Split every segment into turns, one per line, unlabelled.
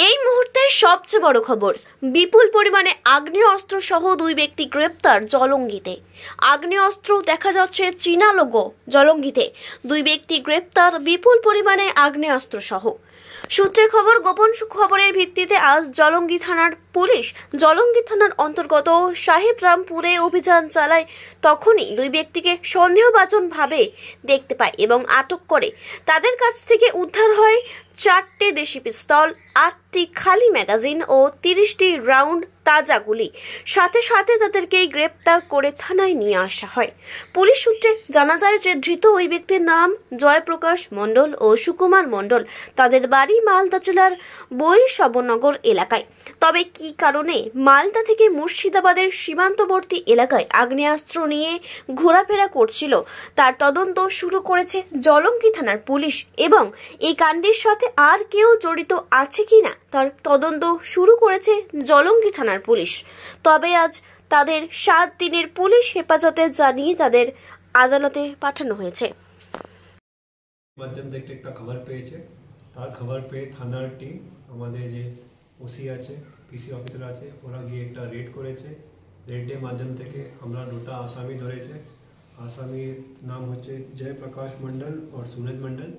এই মুহূর্তে সবচেয়ে বড় খবর, বিপুল পরিমাণে আগ্নেয়াস্ত্র সহ দুই ব্যক্তি গ্রেপ্তার জলঙ্গিতে। আগ্নেয়াস্ত্র দেখা যাচ্ছে চীনা লোগো। জলঙ্গিতে দুই ব্যক্তি গ্রেপ্তার বিপুল পরিমাণে আগ্নেয়াস্ত্র সহ। সূত্রের খবর, গোপন খবরের ভিত্তিতে আজ জলঙ্গি থানার পুলিশ জলঙ্গি থানার অন্তর্গত সাহেবরামপুরে অভিযান চালায়। তখনই দুই ব্যক্তিকে সন্দেহভাজনভাবে দেখতে পায় এবং আটক করে। তাদের কাছ থেকে উদ্ধার হয় 4টে দেশি পিস্তল, 8টি খালি ম্যাগাজিন ও 30টি রাউন্ড তাজা গুলি। সাথে সাথে তাদেরকে গ্রেপ্তার করে থানায় নিয়ে আসা হয়। পুলিশ সূত্রে জানা যায় যে ধৃত ওই ব্যক্তির নাম জয়প্রকাশ মণ্ডল ও সুকুমার মণ্ডল। তাদের বাড়ি মালদা জেলার বৈশবনগর এলাকায়। তবে কি কারণে মালদা থেকে মুর্শিদাবাদের সীমান্তবর্তী এলাকায় আগ্নেয়াস্ত্র নিয়ে ঘোরাফেরা করছিল তার তদন্ত শুরু করেছে জলঙ্গি থানার পুলিশ এবং এই কাণ্ডের সাথে আর কেউ জড়িত আছে কিনা তার তদন্ত শুরু করেছে জলঙ্গি থানার পুলিশ। তবে আজ তাদের 7 দিনের পুলিশ হেফাজতে জানিয়ে তাদের আদালতে পাঠানো হয়েছে।
মাধ্যম থেকে একটা খবর পেয়েছে, তার খবর পেয়ে থানার টিম, আমাদের যে ওসি আছে, পিসি অফিসার আছে, ওরা গিয়ে একটা রেড করেছে। রেডের মাধ্যম থেকে আমরা 2টা আসামি ধরেছে। আসামির নাম হচ্ছে জয়প্রকাশ মণ্ডল আর সুরজ মণ্ডল।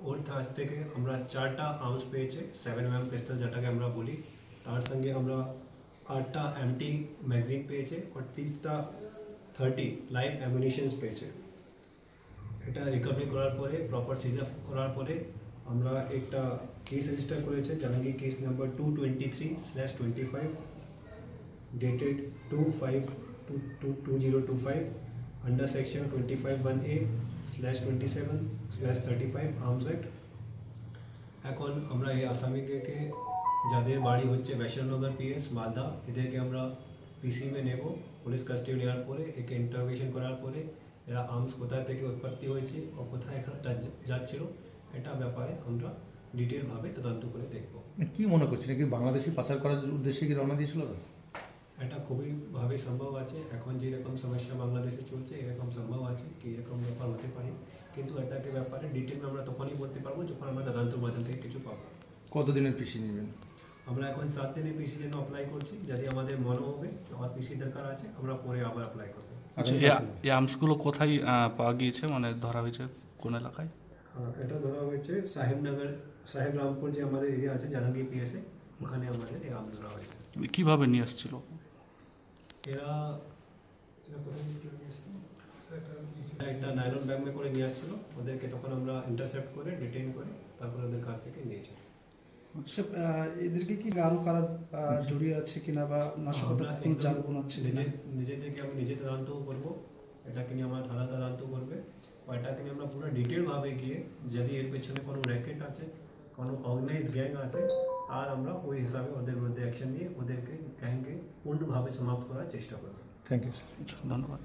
ওর কাছ থেকে আমরা 4টা আর্মস পেয়েছে, 7mm পিস্তল যেটাকে আমরা বলি। তার সঙ্গে আমরা 8টা এমটি ম্যাগাজিন পেয়েছে আর 30 লাইভ অ্যামিনিশনস পেয়েছে। এটা রিকভারি করার পরে, প্রপার সিজার করার পরে আমরা একটা কেস রেজিস্টার করেছে, জানাঙ্গি case number 223/25 dated 2/5/2025 under section 25(1A)/27/35 arms act. এখন আমরা এই আসামিদেরকে, যাদের বাড়ি হচ্ছে বৈশবনগর পিএস মালদা, এদেরকে আমরা পিসি মে নেব। পুলিশ কাস্টডি নেওয়ার পরে একে ইন্টারোগেশন করার পরে এরা আর্মস কোথা থেকে উৎপত্তি হয়েছে ও কোথায় এখানে যাচ্ছিল এটা ব্যাপারে আমরা ডিটেলভাবে তদন্ত করে দেখব।
কি মনে করছেন, কি বাংলাদেশে পাচার করার উদ্দেশ্যে কি রওনা দিয়েছিল?
এটা খুবইভাবে সম্ভব আছে। এখন যেরকম সমস্যা বাংলাদেশে চলছে এরকম সম্ভব আছে কি এরকম ব্যাপার হতে পারে, কিন্তু এটাকে ব্যাপারে ডিটেল আমরা তখনই বলতে পারবো যখন আমরা তদন্তের মাধ্যম থেকে কিছু পাবো।
কতদিনের পিসি নেবেন?
আমরা এখন 7 দিনের পিসির জন্য অ্যাপ্লাই করছি। যদি আমাদের মনে হবে আর পিসি দরকার আছে আমরা পরে আবার অ্যাপ্লাই করবো।
আচ্ছা, এই আর্মসগুলো কোথায় পাওয়া গিয়েছে, মানে ধরা হয়েছে কোন এলাকায়?
এটা ধরা হয়েছে সাহেবরামপুর যে আমাদের এরিয়া আছে জানাঙ্গি পিএসে, ওখানে আমাদের এই আর্মস ধরা হয়েছে।
কিভাবে নিয়ে আসছিল
এরা একটা নাইলন ব্যাগ মে করে নিয়ে আসছিল। ওদেরকে তখন আমরা ইন্টারসেপ্ট করে ডিটেইন করে তারপরে ওদের কাছ থেকে নিয়েছি।
আচ্ছা, এদেরকে কি আরো কারা জড়িয়ে আছে কিনা বা নাশকতার কোনো জাল বোনাচ্ছে?
নিজেদেরকে আমি নিজে তদন্ত করবো, এটাকে নিয়ে আমরা থানা তদন্ত করবে। এটাকে নিয়ে আমরা পুরো ডিটেলভাবে গিয়ে যদি এর পেছনে কোনো র্যাকেট আছে, কোনো অর্গানাইজড গ্যাং আছে, আর আমরা ওই হিসাবে ওদের বিরুদ্ধে অ্যাকশন নিয়ে ওদেরকে গ্যাংকে পূর্ণভাবে সমাপ্ত করার চেষ্টা করবো।
থ্যাংক ইউ,
ধন্যবাদ।